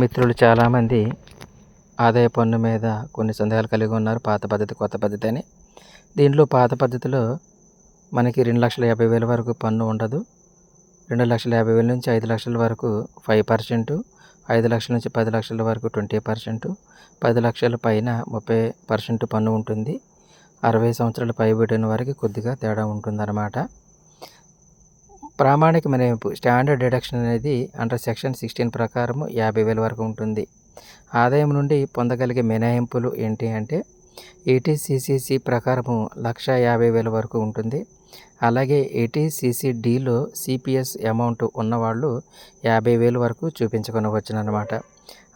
మిత్రులు చాలామంది ఆదాయ పన్ను మీద కొన్ని సందేహాలు కలిగి ఉన్నారు. పాత పద్ధతి, కొత్త పద్ధతి అని. దీంట్లో పాత పద్ధతిలో మనకి 2,50,000 వరకు పన్ను ఉండదు. 2,50,000 నుంచి 5,00,000 వరకు 5%, 5,00,000 నుంచి 10,00,000 వరకు 20%, 10,00,000 పైన 30% పన్ను ఉంటుంది. 60 సంవత్సరాలు పైబడిన వారికి కొద్దిగా తేడా ఉంటుందన్నమాట. ప్రామాణిక మినహాయింపు స్టాండర్డ్ డిడక్షన్ అనేది అండర్ సెక్షన్ 16 ప్రకారం 50,000 వరకు ఉంటుంది. ఆదాయం నుండి పొందగలిగే మినహాయింపులు ఏంటి అంటే ఏటీసీసీసీ ప్రకారము 1,50,000 వరకు ఉంటుంది. అలాగే ఏటీసీసీడీలో సిపిఎస్ అమౌంట్ ఉన్నవాళ్ళు 50,000 వరకు చూపించుకొనవచ్చునమాట.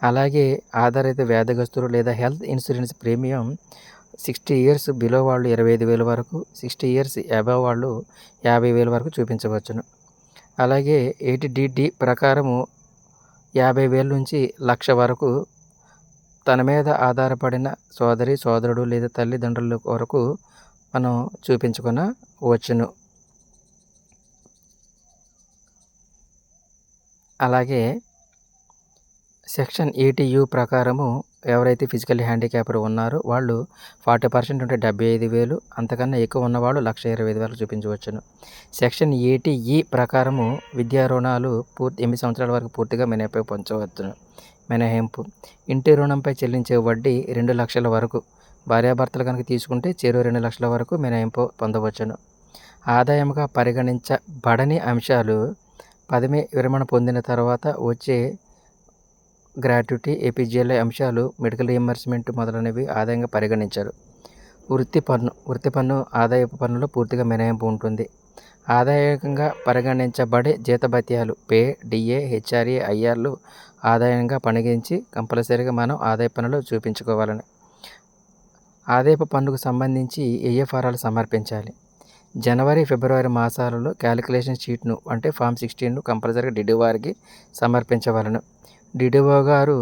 అలాగే ఆధారిత వ్యాధిగ్రస్తులు లేదా health insurance premium 60 years below వాళ్ళు 25,000 వరకు, 60 ఇయర్స్ అబవ్ వాళ్ళు 50,000 వరకు చూపించవచ్చును. అలాగే 80DD ప్రకారము 50,000 నుంచి 1,00,000 వరకు తన మీద ఆధారపడిన సోదరుడు లేదా తల్లిదండ్రుల వరకు మనం చూపించుకొనవచ్చును. అలాగే సెక్షన్ 80U ప్రకారము ఎవరైతే ఫిజికల్లీ హ్యాండిక్యాప్డ్ ఉన్నారో వాళ్ళు 40% ఉంటే 75,000, అంతకన్నా ఎక్కువ ఉన్నవాళ్ళు 1,25,000 చూపించవచ్చును. సెక్షన్ 80E ప్రకారము విద్యా రుణాలు 8 సంవత్సరాల వరకు పూర్తిగా మినహాయింపు. ఇంటి రుణంపై చెల్లించే వడ్డీ 2,00,000 వరకు, భార్యాభర్తలు కనుక తీసుకుంటే చెరో 2,00,000 వరకు మినహాయింపు పొందవచ్చును. ఆదాయంగా పరిగణించబడని అంశాలు పదవి విరమణ పొందిన తర్వాత వచ్చే గ్రాట్యుటీ, ఏపీజీఎల్ఐ అంశాలు, మెడికల్ రీయింబర్స్మెంట్ మొదలైనవి ఆదాయంగా పరిగణించరు. వృత్తి పన్ను ఆదాయపు పన్నులో పూర్తిగా మినహాయింపు ఉంటుంది. ఆదాయంగా పరిగణించబడే జీతభత్యాలు, పే, డిఏ, హెచ్ఆర్ఏ, ఐఆర్లు ఆదాయంగా పరిగణించి కంపల్సరీగా మనం ఆదాయ పన్నులో చూపించుకోవాలని. ఆదాయపు పన్నుకు సంబంధించి ఏ ఫారాలు సమర్పించాలి? జనవరి, ఫిబ్రవరి మాసాలలో క్యాలిక్యులేషన్ షీట్ను అంటే ఫామ్ 16ను కంపల్సరీగా డిడిఓ వారికి సమర్పించవలను. డిడిఓ గారు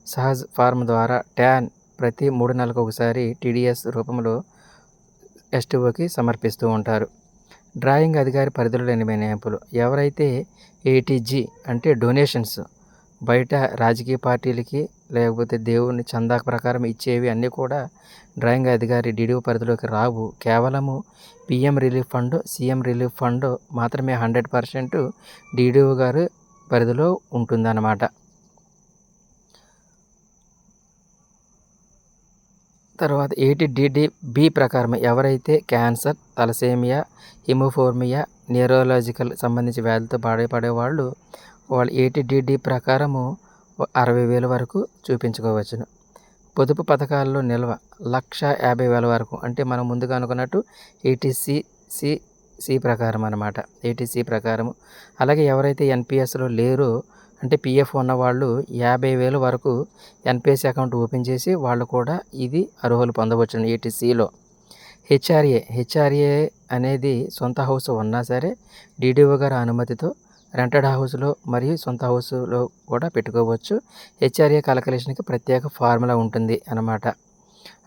సహజ్ ఫార్మ్ ద్వారా ట్యాన్ ప్రతి 3 నెలలకు ఒకసారి టీడీఎస్ రూపంలో ఎస్టీఓకి సమర్పిస్తూ ఉంటారు. డ్రాయింగ్ అధికారి పరిధిలో లేని మినహాయింపులు ఎవరైతే ఏటీజీ అంటే డొనేషన్స్ బయట రాజకీయ పార్టీలకి లేకపోతే దేవుని చందా ప్రకారం ఇచ్చేవి అన్నీ కూడా డ్రాయింగ్ అధికారి డిడిఓ పరిధిలోకి రావు. కేవలము PM relief fund, CM relief fund మాత్రమే 100% డిడిఓ గారు పరిధిలో ఉంటుందన్నమాట. తర్వాత 80DDB ప్రకారం ఎవరైతే క్యాన్సర్, తలసేమియా, హిమోఫోర్మియా, న్యూరోలాజికల్ సంబంధించి వ్యాధులతో బాధపడేవాళ్ళు 80DD ప్రకారము 60,000 వరకు చూపించుకోవచ్చును. పొదుపు పథకాల్లో నిల్వ 1,50,000 వరకు, అంటే మనం ముందుగా అనుకున్నట్టు ఏటీసీసీ ప్రకారం అన్నమాట. ఏటీసీ ప్రకారము. అలాగే ఎవరైతే ఎన్పిఎస్లో లేరో అంటే పిఎఫ్ ఉన్నవాళ్ళు 50,000 వరకు ఎన్పిఎస్ అకౌంట్ ఓపెన్ చేసి వాళ్ళు కూడా ఇది అర్హులు పొందవచ్చును ఏటీసీలో. హెచ్ఆర్ఏ అనేది సొంత హౌస్ ఉన్నా సరే డిడిఓ గారి అనుమతితో రెంటెడ్ హౌస్లో మరియు సొంత హౌస్లో కూడా పెట్టుకోవచ్చు. హెచ్ఆర్ఏ క్యాలిక్యులేషన్కి ప్రత్యేక ఫార్ములా ఉంటుంది అన్నమాట.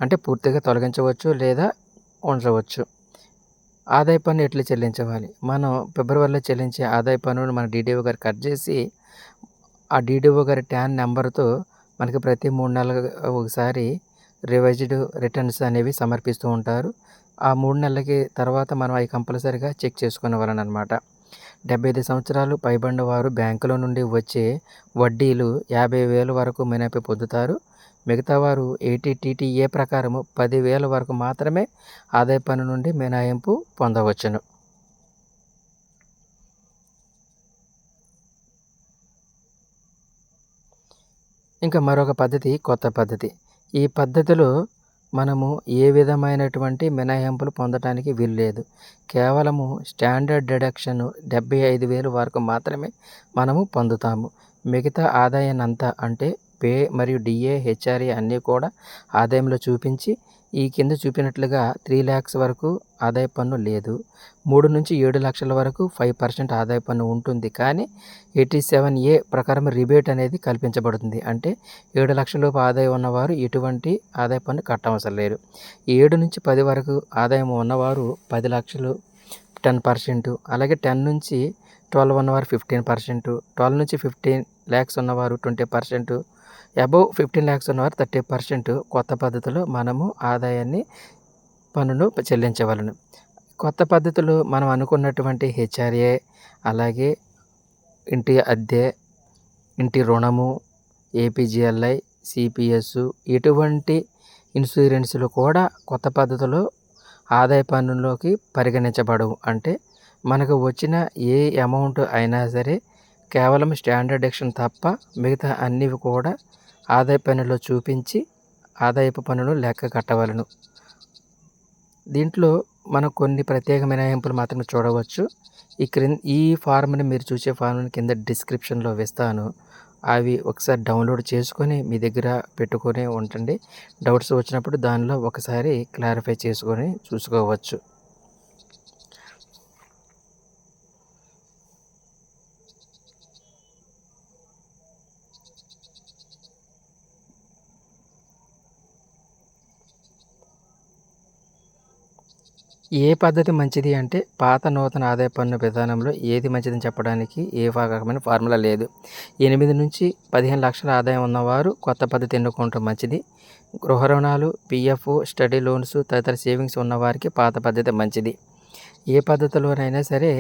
అంటే పూర్తిగా తొలగించవచ్చు లేదా ఉంచవచ్చు. ఆదాయ పన్ను ఎట్లా చెల్లించవాలి? మనం ఫిబ్రవరిలో చెల్లించే ఆదాయ పన్నును మన డిడిఓ గారు కట్ చేసి ఆ డిడిఓ గారి ట్యాన్ నెంబర్తో మనకి ప్రతి 3 నెలలకు ఒకసారి రివైజ్డ్ రిటర్న్స్ అనేవి సమర్పిస్తూ ఉంటారు. ఆ 3 నెలలకి తర్వాత మనం అవి కంపల్సరీగా చెక్ చేసుకునేవారనమాట. 75 సంవత్సరాలు పైబడిన వారు బ్యాంకులో నుండి వచ్చే వడ్డీలు 50,000 వరకు మినహాయింపు పొందుతారు. మిగతా వారు 80TTA ప్రకారము 10,000 వరకు మాత్రమే ఆదాయ పన్ను నుండి మినహాయింపు పొందవచ్చును. ఇంకా మరొక పద్ధతి కొత్త పద్ధతి. ఈ పద్ధతిలో మనము ఏ విధమైనటువంటి మినహాయింపులు పొందడానికి వీల్లేదు. కేవలము స్టాండర్డ్ డిడక్షన్ 75,000 వరకు మాత్రమే మనము పొందుతాము. మిగతా ఆదాయాన్నంతా అంటే పే మరియు డిఏ, హెచ్ఆర్ఏ అన్నీ కూడా ఆదాయంలో చూపించి ఈ కింద చూపినట్లుగా 3 lakhs వరకు ఆదాయ పన్ను లేదు. 3 నుంచి 7 లక్షల వరకు 5% ఆదాయ పన్ను ఉంటుంది. కానీ 87A ప్రకారం రిబేట్ అనేది కల్పించబడుతుంది. అంటే 7 లక్షల ఆదాయం ఉన్నవారు ఎటువంటి ఆదాయ పన్ను కట్టవసరం లేదు. 7 నుంచి 10 వరకు ఆదాయం ఉన్నవారు 10 లక్షలు 10%, అలాగే 10 నుంచి 12 ఉన్నవారు 15%, 12 నుంచి 15 lakhs ఉన్నవారు 20%, అబోవ్ 15 lakhs ఉన్నవారు 30% కొత్త పద్ధతిలో మనము ఆదాయాన్ని పన్నును చెల్లించవలెను. కొత్త పద్ధతిలో మనం అనుకున్నటువంటి హెచ్ఆర్ఏ, అలాగే ఇంటి అద్దె, ఇంటి రుణము, ఏపీజీఎల్ఐ, సిపిఎస్ ఇటువంటి ఇన్సూరెన్స్‌లు కూడా కొత్త పద్ధతిలో ఆదాయ పన్నులోకి పరిగణించబడవు. అంటే మనకు వచ్చిన ఏ అమౌంట్ అయినా సరే కేవలం స్టాండర్డ్ డెడక్షన్ తప్ప మిగతా అన్నివి కూడా ఆదాయ పన్నులో చూపించి ఆదాయపు పన్నును లెక్క కట్టవలెను. దీంట్లో మనం కొన్ని ప్రత్యేక మినహాయింపులు మాత్రమే చూడవచ్చు. ఈ ఫార్మ్‌ని మీరు చూసే ఫార్మ్‌ని కింద డిస్క్రిప్షన్‌లో ఇస్తాను. అవి ఒకసారి డౌన్లోడ్ చేసుకొని మీ దగ్గర పెట్టుకొని ఉండండి. డౌట్స్ వచ్చినప్పుడు దానిలో ఒకసారి క్లారిఫై చేసుకొని చూసుకోవచ్చు. ఏ పద్ధతి మంచిది అంటే పాత నూతన ఆదాయ పన్ను విధానంలో ఏది మంచిదని చెప్పడానికి ఏ రకమైన ఫార్ములా లేదు. 8 నుంచి 15 లక్షల ఆదాయం ఉన్నవారు కొత్త పద్ధతి ఎన్నుకోవటం మంచిది. గృహ రుణాలు, పీఎఫ్, స్టడీ లోన్స్ తదితర సేవింగ్స్ ఉన్నవారికి పాత పద్ధతి మంచిది. ఏ పద్ధతిలోనైనా సరే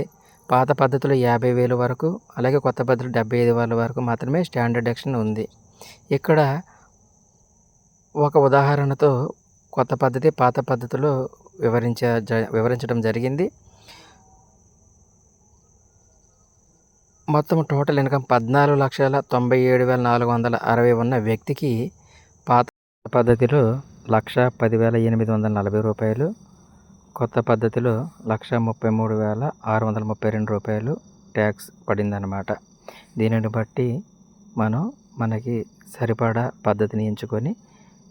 పాత పద్ధతిలో 50,000 వరకు, అలాగే కొత్త పద్ధతిలో 75,000 వరకు మాత్రమే స్టాండర్డ్ డెడక్షన్ ఉంది. ఇక్కడ ఒక ఉదాహరణతో కొత్త పద్ధతి, పాత పద్ధతిలో వివరించడం జరిగింది. మొత్తం టోటల్ ఇన్కమ్ 14,97,460 ఉన్న వ్యక్తికి పాత పద్ధతిలో 1,10,840 రూపాయలు, కొత్త పద్ధతిలో 1,33,632 రూపాయలు ట్యాక్స్ పడిందన్నమాట. దీనిని బట్టి మనకి సరిపడా పద్ధతిని ఎంచుకొని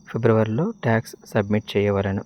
ఫిబ్రవరిలో ట్యాక్స్ సబ్మిట్ చేయవలెను.